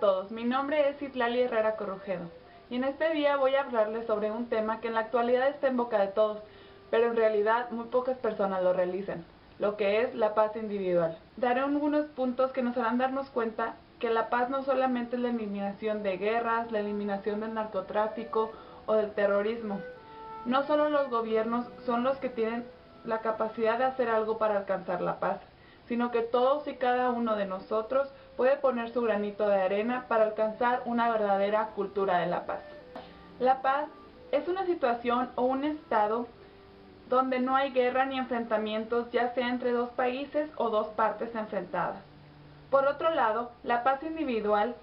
todos, mi nombre es Citlali Herrera Corrujedo y en este día voy a hablarles sobre un tema que en la actualidad está en boca de todos, pero en realidad muy pocas personas lo realizan, lo que es la paz individual. Daré algunos puntos que nos harán darnos cuenta que la paz no solamente es la eliminación de guerras, la eliminación del narcotráfico o del terrorismo. No solo los gobiernos son los que tienen la capacidad de hacer algo para alcanzar la paz, sino que todos y cada uno de nosotros puede poner su granito de arena para alcanzar una verdadera cultura de la paz. La paz es una situación o un estado donde no hay guerra ni enfrentamientos, ya sea entre dos países o dos partes enfrentadas. Por otro lado, la paz individual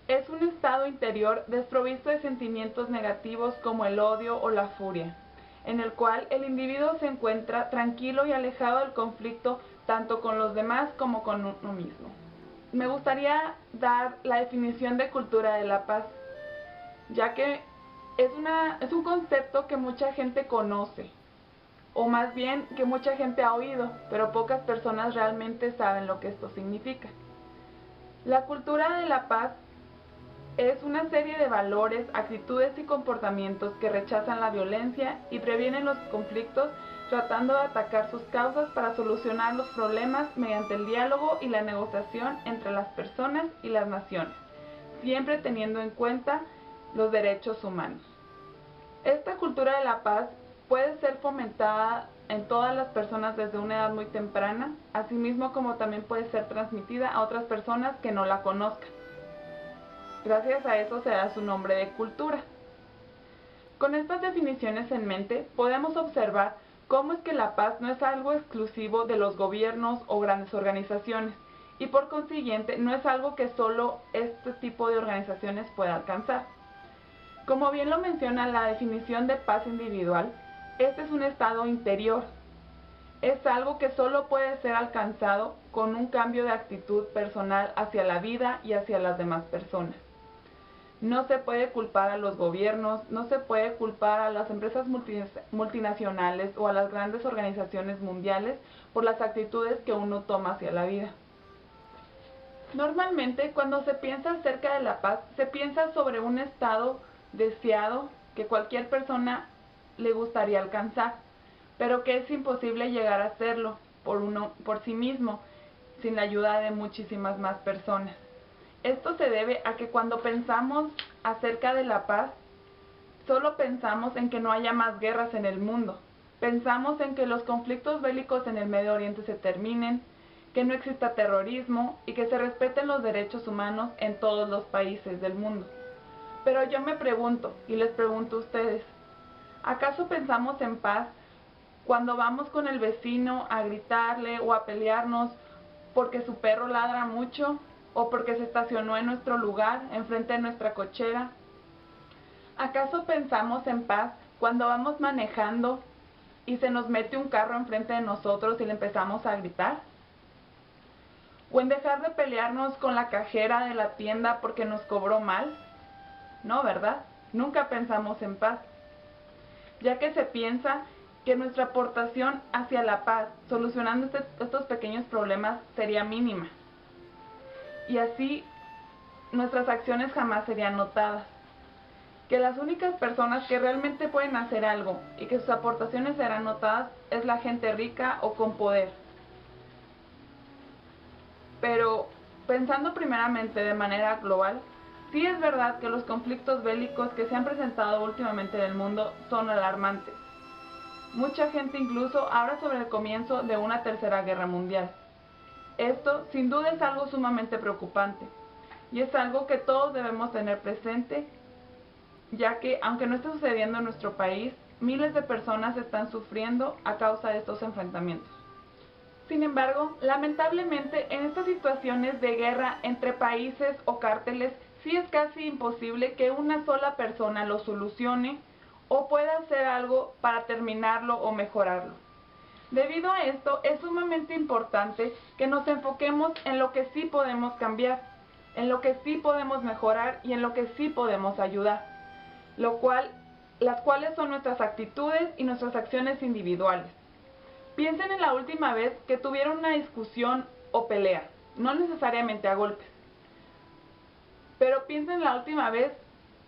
es un estado interior desprovisto de sentimientos negativos como el odio o la furia, en el cual el individuo se encuentra tranquilo y alejado del conflicto tanto con los demás como con uno mismo. Me gustaría dar la definición de cultura de la paz, ya que es un concepto que mucha gente conoce, o más bien que mucha gente ha oído, pero pocas personas realmente saben lo que esto significa. La cultura de la paz es una serie de valores, actitudes y comportamientos que rechazan la violencia y previenen los conflictos, tratando de atacar sus causas para solucionar los problemas mediante el diálogo y la negociación entre las personas y las naciones, siempre teniendo en cuenta los derechos humanos. Esta cultura de la paz puede ser fomentada en todas las personas desde una edad muy temprana, asimismo como también puede ser transmitida a otras personas que no la conozcan. Gracias a eso se da su nombre de cultura. Con estas definiciones en mente, podemos observar cómo es que la paz no es algo exclusivo de los gobiernos o grandes organizaciones, y por consiguiente no es algo que solo este tipo de organizaciones pueda alcanzar. Como bien lo menciona la definición de paz individual, este es un estado interior. Es algo que solo puede ser alcanzado con un cambio de actitud personal hacia la vida y hacia las demás personas. No se puede culpar a los gobiernos, no se puede culpar a las empresas multinacionales o a las grandes organizaciones mundiales por las actitudes que uno toma hacia la vida. Normalmente, cuando se piensa acerca de la paz, se piensa sobre un estado deseado que cualquier persona le gustaría alcanzar, pero que es imposible llegar a hacerlo por sí mismo, sin la ayuda de muchísimas más personas. Esto se debe a que cuando pensamos acerca de la paz, solo pensamos en que no haya más guerras en el mundo. Pensamos en que los conflictos bélicos en el Medio Oriente se terminen, que no exista terrorismo y que se respeten los derechos humanos en todos los países del mundo. Pero yo me pregunto, y les pregunto a ustedes, ¿acaso pensamos en paz cuando vamos con el vecino a gritarle o a pelearnos porque su perro ladra mucho o porque se estacionó en nuestro lugar, enfrente de nuestra cochera? ¿Acaso pensamos en paz cuando vamos manejando y se nos mete un carro enfrente de nosotros y le empezamos a gritar? ¿O en dejar de pelearnos con la cajera de la tienda porque nos cobró mal? No, ¿verdad? Nunca pensamos en paz, ya que se piensa que nuestra aportación hacia la paz, solucionando estos pequeños problemas, sería mínima. Y así nuestras acciones jamás serían notadas. Que las únicas personas que realmente pueden hacer algo y que sus aportaciones serán notadas es la gente rica o con poder. Pero pensando primeramente de manera global, sí es verdad que los conflictos bélicos que se han presentado últimamente en el mundo son alarmantes. Mucha gente incluso habla sobre el comienzo de una tercera guerra mundial. Esto sin duda es algo sumamente preocupante y es algo que todos debemos tener presente, ya que aunque no esté sucediendo en nuestro país, miles de personas están sufriendo a causa de estos enfrentamientos. Sin embargo, lamentablemente en estas situaciones de guerra entre países o cárteles, sí es casi imposible que una sola persona lo solucione o pueda hacer algo para terminarlo o mejorarlo. Debido a esto, es sumamente importante que nos enfoquemos en lo que sí podemos cambiar, en lo que sí podemos mejorar y en lo que sí podemos ayudar, las cuales son nuestras actitudes y nuestras acciones individuales. Piensen en la última vez que tuvieron una discusión o pelea, no necesariamente a golpes. pero piensen la última vez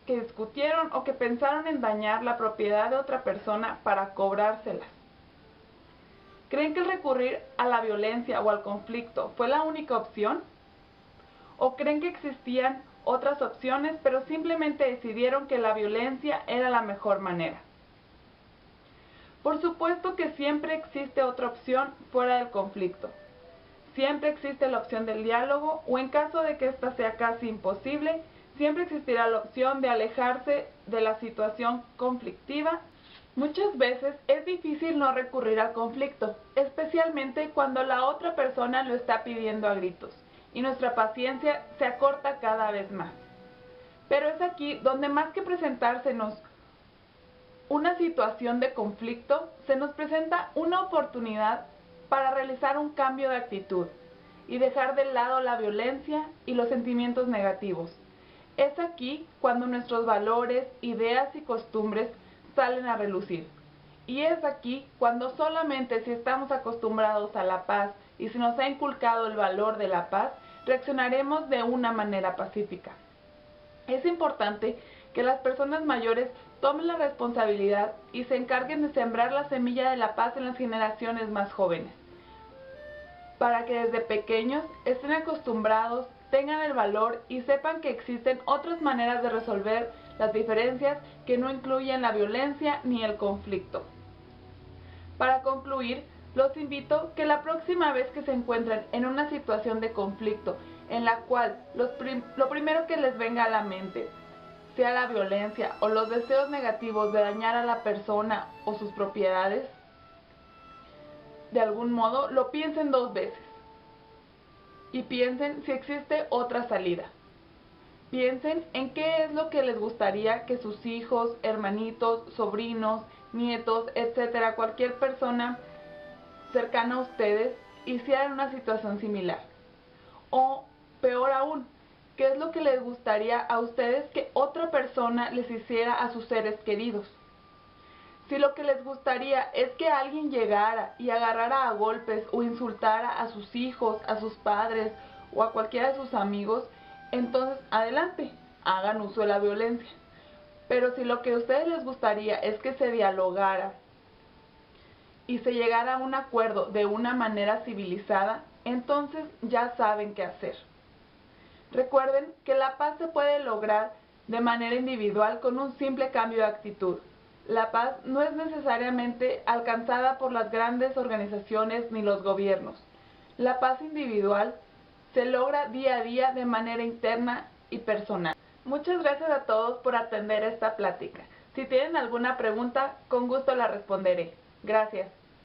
que discutieron o que pensaron en dañar la propiedad de otra persona para cobrárselas. ¿Creen que el recurrir a la violencia o al conflicto fue la única opción? ¿O creen que existían otras opciones, pero simplemente decidieron que la violencia era la mejor manera? Por supuesto que siempre existe otra opción fuera del conflicto. Siempre existe la opción del diálogo, o en caso de que ésta sea casi imposible, siempre existirá la opción de alejarse de la situación conflictiva. Muchas veces es difícil no recurrir al conflicto, especialmente cuando la otra persona lo está pidiendo a gritos, y nuestra paciencia se acorta cada vez más. Pero es aquí donde, más que presentársenos una situación de conflicto, se nos presenta una oportunidad para realizar un cambio de actitud y dejar de lado la violencia y los sentimientos negativos. Es aquí cuando nuestros valores, ideas y costumbres salen a relucir. Y es aquí cuando solamente si estamos acostumbrados a la paz y si nos ha inculcado el valor de la paz, reaccionaremos de una manera pacífica. Es importante que las personas mayores tomen la responsabilidad y se encarguen de sembrar la semilla de la paz en las generaciones más jóvenes, para que desde pequeños estén acostumbrados, tengan el valor y sepan que existen otras maneras de resolver las diferencias que no incluyen la violencia ni el conflicto. Para concluir, los invito que la próxima vez que se encuentren en una situación de conflicto en la cual lo primero que les venga a la mente sea la violencia o los deseos negativos de dañar a la persona o sus propiedades, de algún modo lo piensen 2 veces y piensen si existe otra salida. Piensen en qué es lo que les gustaría que sus hijos, hermanitos, sobrinos, nietos, etcétera, cualquier persona cercana a ustedes hiciera en una situación similar. O peor aún, ¿qué es lo que les gustaría a ustedes que otra persona les hiciera a sus seres queridos? Si lo que les gustaría es que alguien llegara y agarrara a golpes o insultara a sus hijos, a sus padres o a cualquiera de sus amigos, entonces adelante, hagan uso de la violencia. Pero si lo que a ustedes les gustaría es que se dialogara y se llegara a un acuerdo de una manera civilizada, entonces ya saben qué hacer. Recuerden que la paz se puede lograr de manera individual con un simple cambio de actitud. La paz no es necesariamente alcanzada por las grandes organizaciones ni los gobiernos. La paz individual se logra día a día de manera interna y personal. Muchas gracias a todos por atender esta plática. Si tienen alguna pregunta, con gusto la responderé. Gracias.